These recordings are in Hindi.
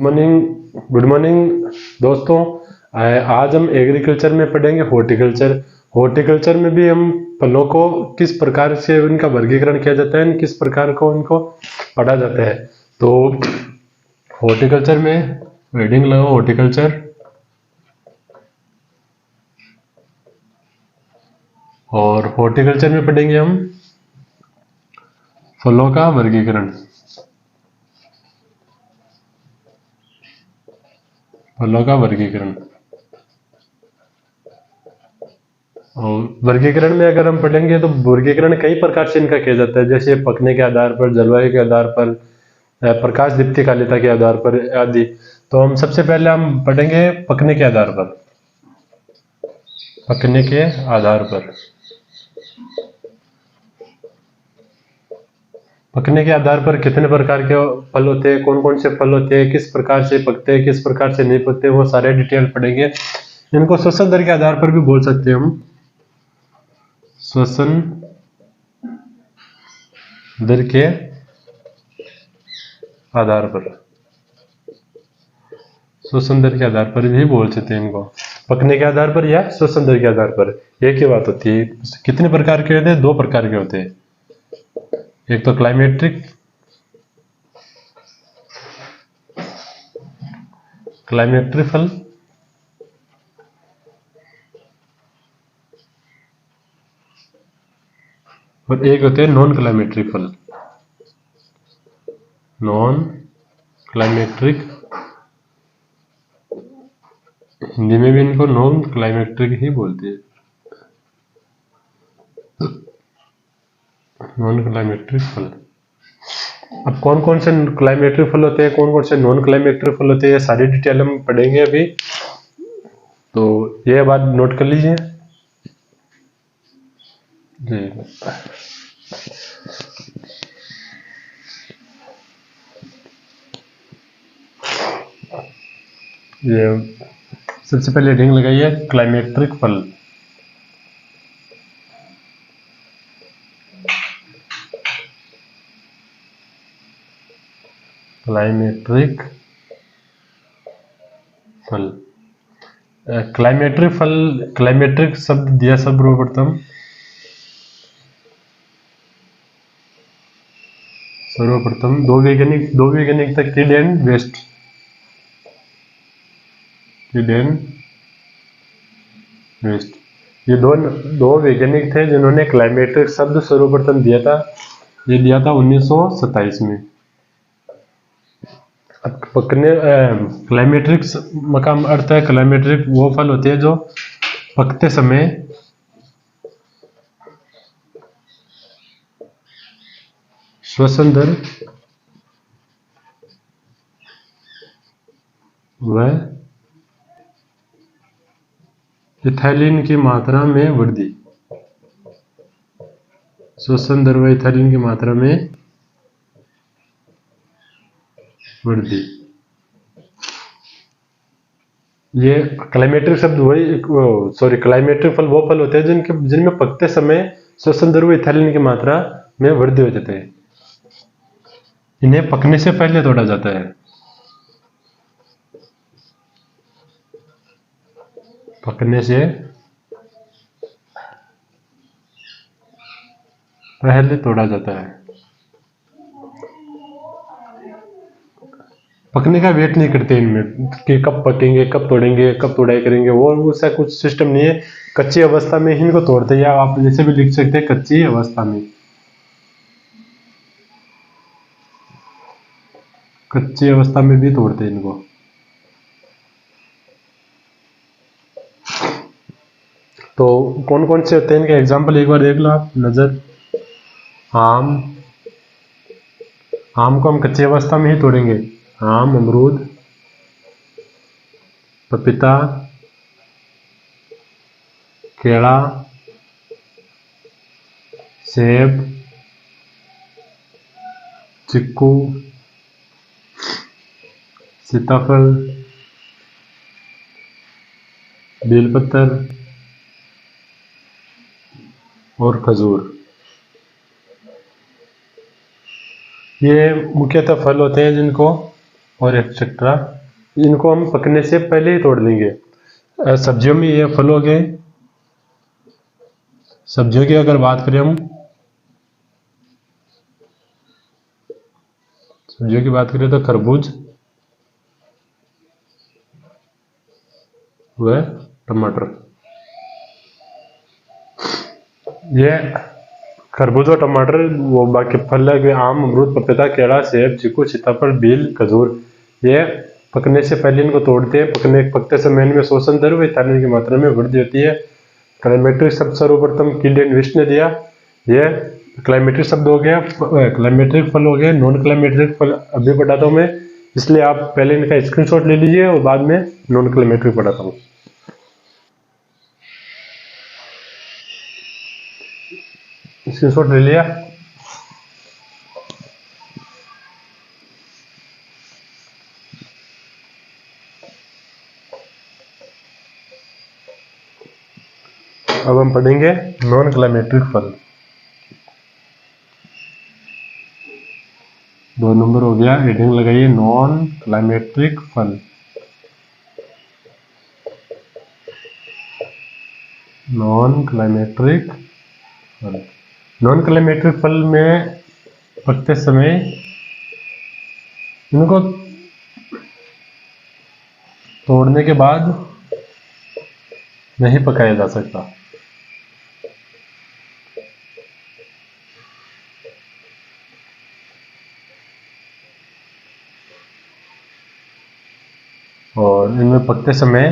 गुड मॉर्निंग दोस्तों। आज हम एग्रीकल्चर में पढ़ेंगे हॉर्टिकल्चर। हॉर्टिकल्चर में भी हम फलों को किस प्रकार से उनका वर्गीकरण किया जाता है, किस प्रकार को उनको पढ़ा जाता है। तो हॉर्टिकल्चर में हेडिंग लगाओ हॉर्टिकल्चर, और हॉर्टिकल्चर में पढ़ेंगे हम फलों का वर्गीकरण। फलों का वर्गीकरण और वर्गीकरण में अगर हम पढ़ेंगे तो वर्गीकरण कई प्रकार से इनका किया जाता है, जैसे पकने के आधार पर, जलवायु के आधार पर, प्रकाश दीप्तिकालिता के आधार पर आदि। तो हम सबसे पहले हम पढ़ेंगे पकने के आधार पर। पकने के आधार पर, पकने के आधार पर कितने प्रकार के फल होते हैं, कौन कौन से फल होते हैं, किस प्रकार से पकते हैं, किस प्रकार से नहीं पकते, वो सारे डिटेल पढ़ेंगे। इनको श्वसन दर के आधार पर भी बोल सकते हैं हम, श्वसन दर के आधार पर, श्वसन दर के आधार पर भी बोल सकते हैं इनको, पकने के आधार पर या श्वसन दर के आधार पर। एक ही बात होती है। कितने प्रकार के होते हैं? दो प्रकार के होते हैं, एक तो क्लाइमेट्रिक, क्लाइमेट्रिक फल, और एक होते हैं नॉन क्लाइमेट्रिक फल। नॉन क्लाइमेट्रिक, हिंदी में भी इनको नॉन क्लाइमेट्रिक ही बोलते हैं, नॉन क्लाइमेट्रिक फल। अब कौन कौन से क्लाइमेट्रिक फल होते हैं, कौन कौन से नॉन क्लाइमेट्रिक फल होते हैं, ये सारी डिटेल हम पढ़ेंगे अभी। तो ये बात नोट कर लीजिए जी। ये सबसे पहले हेडिंग लगाइए क्लाइमेट्रिक फल। क्लाइमेट्रिक फल, क्लाइमेट्रिक फल, क्लाइमेट्रिक शब्द दिया सर्वप्रथम दो वैज्ञानिक तक Kidd and West, Kidd and West, ये दो वैज्ञानिक थे जिन्होंने क्लाइमेट्रिक शब्द सर्वप्रथम दिया था। ये दिया था 1927 में। पकने क्लाइमेट्रिक का अर्थ है, क्लाइमेट्रिक वो फल होते हैं जो पकते समय श्वसन दर व इथाइलिन की मात्रा में वृद्धि, श्वसन दर व इथाइलिन की मात्रा में वृद्धि। ये क्लाइमेट्रिक शब्द वही क्लाइमेट्रिक फल वो फल होते हैं जिनमें पकते समय श्वसन दर व इथाइलिन की मात्रा में वृद्धि हो जाती है। इन्हें पकने से पहले तोड़ा जाता है, पकने से पहले तोड़ा जाता है। पकने का वेट नहीं करते इनमें कि कब पकेंगे, कब तोड़ेंगे, कब तोड़ाई करेंगे, वो उसका कुछ सिस्टम नहीं है। कच्ची अवस्था में इनको तोड़ते हैं, आप जैसे भी लिख सकते हैं कच्ची अवस्था में, कच्ची अवस्था में भी तोड़ते हैं इनको। तो कौन कौन से होते हैं इनके एग्जाम्पल एक बार देख लो आप नजर। आम, आम को हम कच्ची अवस्था में ही तोड़ेंगे। आम, अमरूद, पपीता, केला, सेब, चिक्कू, सीताफल, बेलपत्र और खजूर। ये मुख्यतः फल होते हैं जिनको और एक्सेट्रा, इनको हम पकने से पहले ही तोड़ देंगे। सब्जियों में ये फल हो गए। सब्जियों की अगर बात करें हम, सब्जियों की बात करें तो खरबूज व टमाटर। ये खरबूज और टमाटर, वो बाकी फल है आम, अमरूद, पपीता, केला, सेब, चीकू, सीताफल, बेल, खजूर, ये पकने से पहले इनको तोड़ते हैं। पकते समय इनमें शोषण दर व विटामिन की मात्रा में वृद्धि होती है। क्लाइमेट्रिक शब्द सर्वप्रथम किलियन विस्ट ने दिया। ये क्लाइमेट्रिक शब्द हो गया, क्लाइमेट्रिक फल हो गया। नॉन क्लाइमेट्रिक फल अभी बताता हूँ मैं, इसलिए आप पहले इनका स्क्रीनशॉट ले लीजिए और बाद में नॉन क्लाइमेट्रिक बताता हूँ। स्क्रीनशॉट ले लिया। अब हम पढ़ेंगे नॉन क्लाइमेट्रिक फल। 2 नंबर हो गया, हेडिंग लगाइए नॉन क्लाइमेट्रिक फल। नॉन क्लाइमेट्रिक फल, नॉन क्लाइमेट्रिक फल में पकते समय इनको तोड़ने के बाद नहीं पकाया जा सकता। और इनमें पकते समय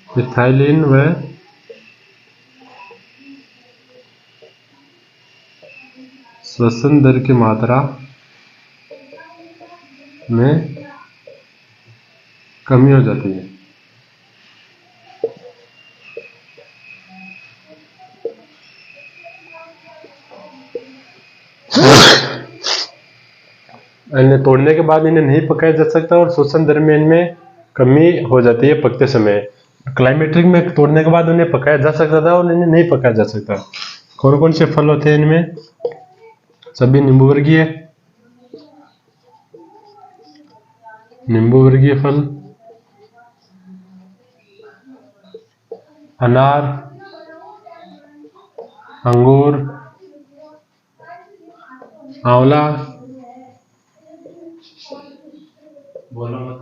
इथाइलिन व श्वसन दर की मात्रा में कमी हो जाती है। इन्हें तोड़ने के बाद इन्हें नहीं पकाया जा सकता और श्वसन दर में इनमें कमी हो जाती है पकते समय। क्लाइमेट्रिक में तोड़ने के बाद उन्हें पकाया जा सकता था और इन्हें नहीं पकाया जा सकता। कौन कौन से फल होते हैं इनमें? सभी नींबू वर्गीय, नींबू वर्गीय फल, अनार, अंगूर, आंवला,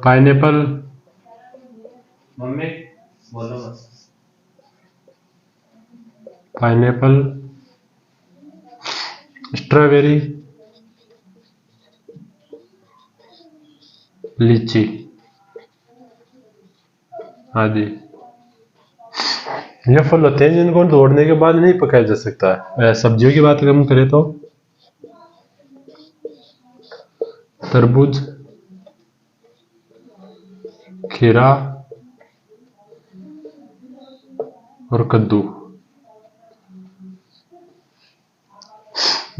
पाइनएप्पल, पाइनएप्पल, स्ट्रॉबेरी, लीची आदि ये फल होते हैं जिनको तोड़ने के बाद नहीं पकाया जा सकता है। सब्जियों की बात हम करें तो तरबूज, खीरा और कद्दू,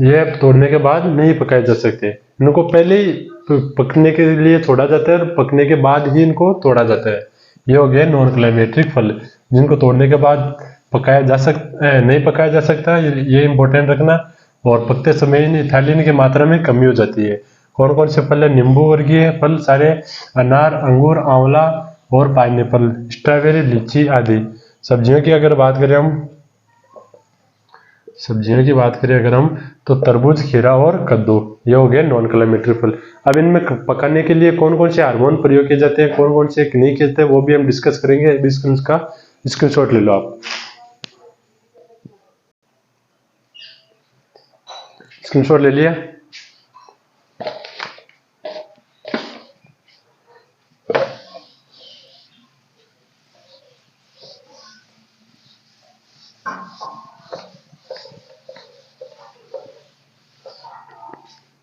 ये तोड़ने के बाद नहीं पकाए जा सकते। इनको पहले ही पकने के लिए छोड़ा जाता है और पकने के बाद ही इनको तोड़ा जाता है। ये हो गए नॉन क्लाइमेट्रिक फल, जिनको तोड़ने के बाद पकाया जा सकता नहीं पकाया जा सकता, ये इंपॉर्टेंट रखना। और पकते समय इथाइलिन की मात्रा में कमी हो जाती है। कौन कौन से फल है? नींबू वर्गीय फल सारे, अनार, अंगूर, आंवला और पाइनएप्पल, स्ट्रॉबेरी, लीची आदि। सब्जियों की अगर बात करें हम, सब्जियों की बात करें अगर हम, तो तरबूज, खीरा और कद्दू, ये हो गए नॉन क्लाइमेट्रिक फल। अब इनमें पकाने के लिए कौन कौन से हार्मोन प्रयोग किए जाते हैं, कौन कौन से नहीं किए जाते हैं, वो भी हम डिस्कस करेंगे। इसका स्क्रीनशॉट ले लो आप। स्क्रीनशॉट ले लिया।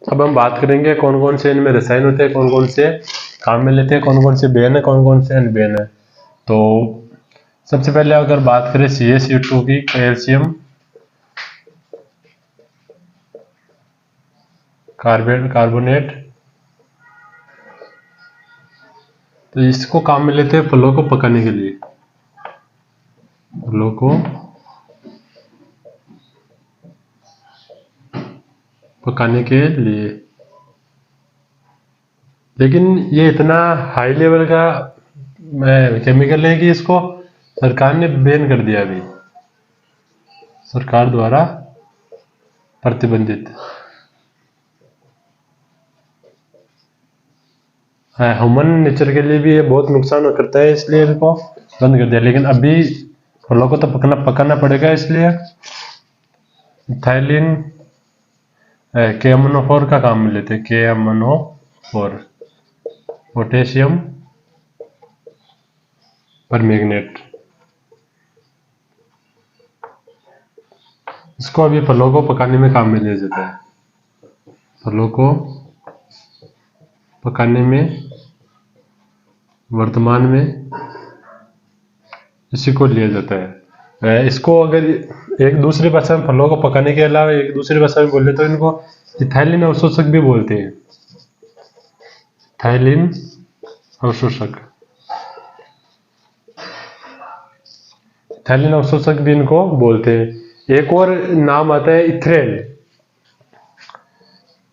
अब हम बात करेंगे कौन कौन से इनमें रसायन होते हैं, कौन कौन से काम में लेते हैं, कौन कौन से बेन है, कौन कौन से अनबेन है। तो सबसे पहले अगर बात करें CaCO2 की, कैल्शियम कार्बोनेट, तो इसको काम में लेते हैं फलों को पकाने के लिए। फलों को पकाने के लिए। लेकिन ये इतना हाई लेवल का केमिकल है कि इसको सरकार ने बैन कर दिया अभी, सरकार द्वारा प्रतिबंधित। ह्यूमन नेचर के लिए भी ये बहुत नुकसान करता है, इसलिए इनको बंद कर दिया। लेकिन अभी फलों को तो पकाना पड़ेगा, इसलिए इथाइलिन KMnO4 का काम में लेते हैं। KMnO4 पोटेशियम परमैंगनेट, इसको अभी फलों को पकाने में काम में लिया जाता है। फलों को पकाने में वर्तमान में इसी को लिया जाता है। इसको अगर एक दूसरी भाषा में फलों को पकाने के अलावा एक दूसरी भाषा में बोले तो इनको इथाइलिन अवशोषक भी बोलते हैं। इथाइलिन अवशोषक, इथाइलिन अवशोषक भी इनको बोलते हैं। एक और नाम आता है इथ्रेल,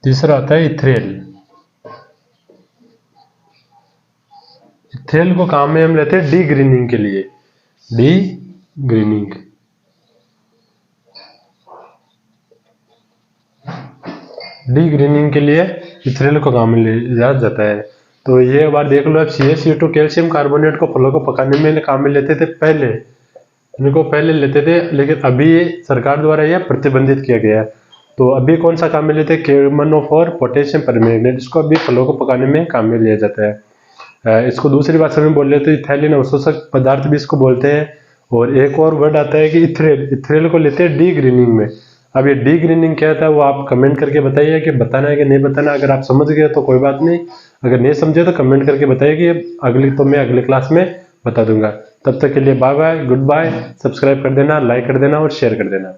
तीसरा आता है इथ्रेल। इथ्रेल को काम में हम लेते हैं डी ग्रीनिंग के लिए। डी ग्रीनिंग, डी ग्रीनिंग के लिए इथ्रेल को काम में लिया जाता है। तो ये बार देख लो, अब CaCO2 कैल्शियम कार्बोनेट को फलों को पकाने में काम में लेते थे पहले, इनको पहले लेते थे, लेकिन अभी सरकार द्वारा यह प्रतिबंधित किया गया है। तो अभी कौन सा काम में लेते हैं? KMnO4 पोटेशियम परमैंगनेट, इसको अभी फलों को पकाने में काम में लिया जाता है। इसको दूसरी भाषा में बोल लेते इथाइलिन अवशोषक पदार्थ भी इसको बोलते हैं। और एक और वर्ड आता है कि इथ्रेल, इथ्रेल को लेते हैं डी ग्रीनिंग में। अब ये डी ग्रीनिंग क्या था वो आप कमेंट करके बताइए कि बताना है कि नहीं बताना। अगर आप समझ गए तो कोई बात नहीं, अगर नहीं समझे तो कमेंट करके बताइए कि मैं अगली क्लास में बता दूंगा। तब तक के लिए bye bye, goodbye. Subscribe कर देना, लाइक कर देना और शेयर कर देना।